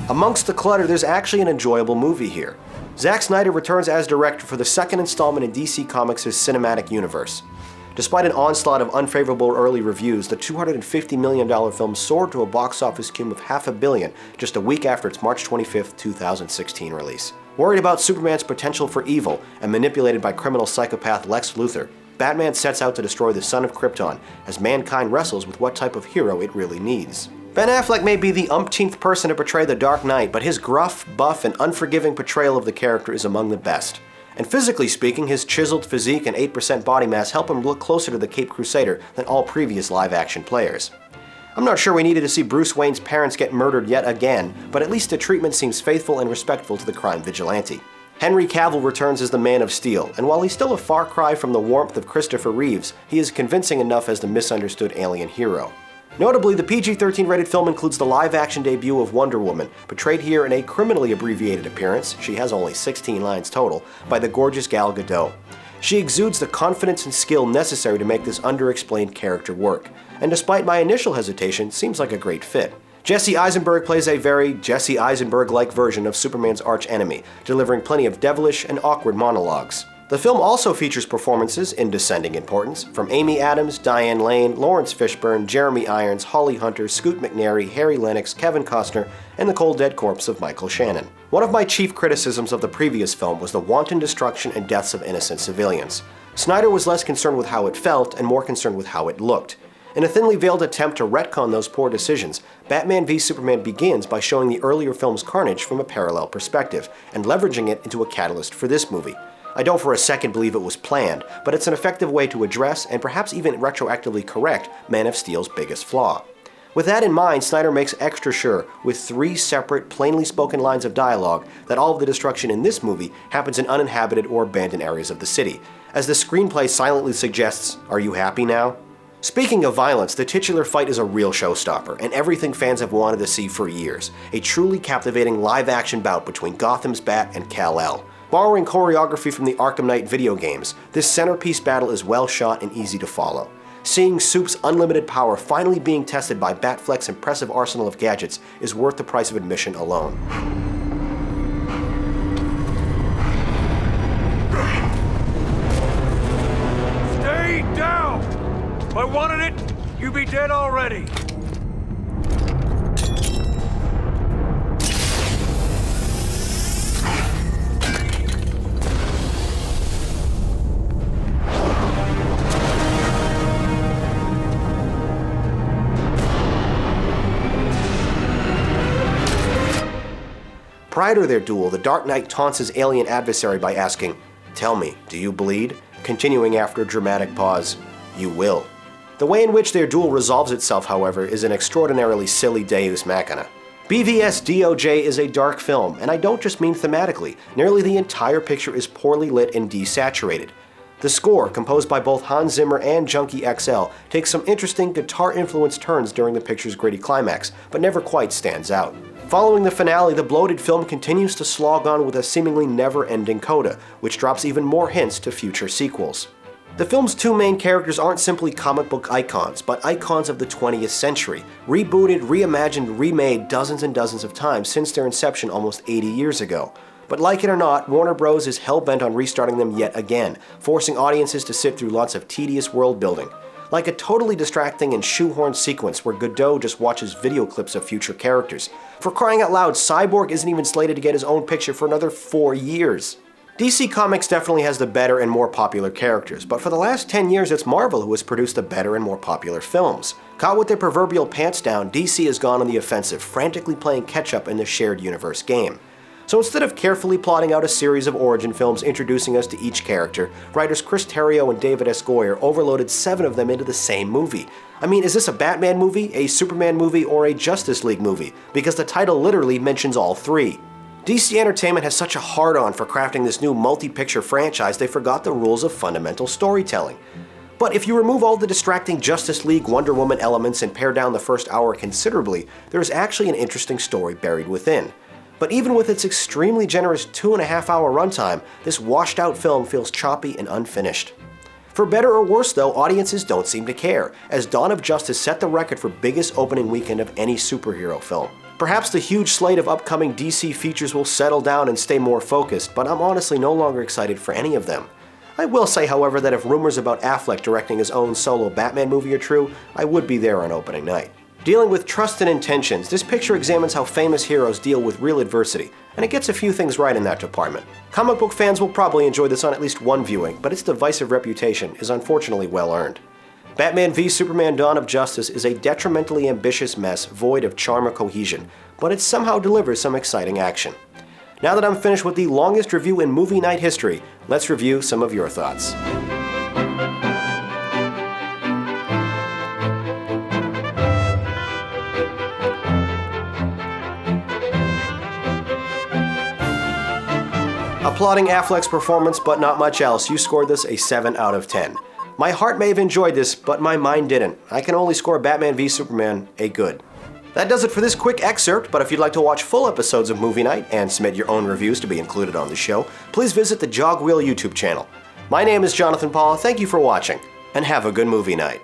Amongst the clutter, there's actually an enjoyable movie here. Zack Snyder returns as director for the second installment in DC Comics' cinematic universe. Despite an onslaught of unfavorable early reviews, the $250 million film soared to a box office cume of $500 million just a week after its March 25, 2016 release. Worried about Superman's potential for evil and manipulated by criminal psychopath Lex Luthor, Batman sets out to destroy the son of Krypton as mankind wrestles with what type of hero it really needs. Ben Affleck may be the umpteenth person to portray the Dark Knight, but his gruff, buff, and unforgiving portrayal of the character is among the best. And physically speaking, his chiseled physique and 8% body mass help him look closer to the Caped Crusader than all previous live-action players. I'm not sure we needed to see Bruce Wayne's parents get murdered yet again, but at least the treatment seems faithful and respectful to the crime vigilante. Henry Cavill returns as the Man of Steel, and while he's still a far cry from the warmth of Christopher Reeves, he is convincing enough as the misunderstood alien hero. Notably, the PG-13 rated film includes the live-action debut of Wonder Woman, portrayed here in a criminally abbreviated appearance, she has only 16 lines total, by the gorgeous Gal Gadot. She exudes the confidence and skill necessary to make this underexplained character work, and despite my initial hesitation, seems like a great fit. Jesse Eisenberg plays a very Jesse Eisenberg-like version of Superman's arch-enemy, delivering plenty of devilish and awkward monologues. The film also features performances, in descending importance, from Amy Adams, Diane Lane, Lawrence Fishburne, Jeremy Irons, Holly Hunter, Scoot McNairy, Harry Lennox, Kevin Costner, and the cold dead corpse of Michael Shannon. One of my chief criticisms of the previous film was the wanton destruction and deaths of innocent civilians. Snyder was less concerned with how it felt and more concerned with how it looked. In a thinly veiled attempt to retcon those poor decisions, Batman v Superman begins by showing the earlier film's carnage from a parallel perspective, and leveraging it into a catalyst for this movie. I don't for a second believe it was planned, but it's an effective way to address and perhaps even retroactively correct Man of Steel's biggest flaw. With that in mind, Snyder makes extra sure, with 3 separate, plainly spoken lines of dialogue, that all of the destruction in this movie happens in uninhabited or abandoned areas of the city. As the screenplay silently suggests, "Are you happy now?" Speaking of violence, the titular fight is a real showstopper, and everything fans have wanted to see for years. A truly captivating live-action bout between Gotham's Bat and Kal-El. Borrowing choreography from the Arkham Knight video games, this centerpiece battle is well shot and easy to follow. Seeing Soup's unlimited power finally being tested by Batfleck's impressive arsenal of gadgets is worth the price of admission alone. Stay down! If I wanted it, you'd be dead already. Prior to their duel, the Dark Knight taunts his alien adversary by asking, "Tell me, do you bleed?" Continuing after a dramatic pause, "You will." The way in which their duel resolves itself, however, is an extraordinarily silly deus machina. BVS DOJ is a dark film, and I don't just mean thematically. Nearly the entire picture is poorly lit and desaturated. The score, composed by both Hans Zimmer and Junkie XL, takes some interesting guitar-influenced turns during the picture's gritty climax, but never quite stands out. Following the finale, the bloated film continues to slog on with a seemingly never-ending coda, which drops even more hints to future sequels. The film's 2 main characters aren't simply comic book icons, but icons of the 20th century, rebooted, reimagined, remade dozens and dozens of times since their inception almost 80 years ago. But like it or not, Warner Bros. Is hell-bent on restarting them yet again, forcing audiences to sit through lots of tedious world-building. Like a totally distracting and shoehorned sequence where Godot just watches video clips of future characters. For crying out loud, Cyborg isn't even slated to get his own picture for another 4 years. DC Comics definitely has the better and more popular characters, but for the last 10 years it's Marvel who has produced the better and more popular films. Caught with their proverbial pants down, DC has gone on the offensive, frantically playing catch-up in the shared universe game. So instead of carefully plotting out a series of origin films introducing us to each character, writers Chris Terrio and David S. Goyer overloaded 7 of them into the same movie. I mean, is this a Batman movie, a Superman movie, or a Justice League movie? Because the title literally mentions all 3. DC Entertainment has such a hard-on for crafting this new multi-picture franchise they forgot the rules of fundamental storytelling. But if you remove all the distracting Justice League Wonder Woman elements and pare down the first hour considerably, there is actually an interesting story buried within. But even with its extremely generous 2.5-hour runtime, this washed-out film feels choppy and unfinished. For better or worse though, audiences don't seem to care, as Dawn of Justice set the record for biggest opening weekend of any superhero film. Perhaps the huge slate of upcoming DC features will settle down and stay more focused, but I'm honestly no longer excited for any of them. I will say, however, that if rumors about Affleck directing his own solo Batman movie are true, I would be there on opening night. Dealing with trust and intentions, this picture examines how famous heroes deal with real adversity, and it gets a few things right in that department. Comic book fans will probably enjoy this on at least one viewing, but its divisive reputation is unfortunately well earned. Batman v Superman: Dawn of Justice is a detrimentally ambitious mess void of charm or cohesion, but it somehow delivers some exciting action. Now that I'm finished with the longest review in movie night history, let's review some of your thoughts. Applauding Affleck's performance, but not much else, you scored this a 7 out of 10. My heart may have enjoyed this, but my mind didn't. I can only score Batman v Superman a good. That does it for this quick excerpt, but if you'd like to watch full episodes of Movie Night and submit your own reviews to be included on the show, please visit the Jogwheel YouTube channel. My name is Jonathan Paula, thank you for watching, and have a good movie night.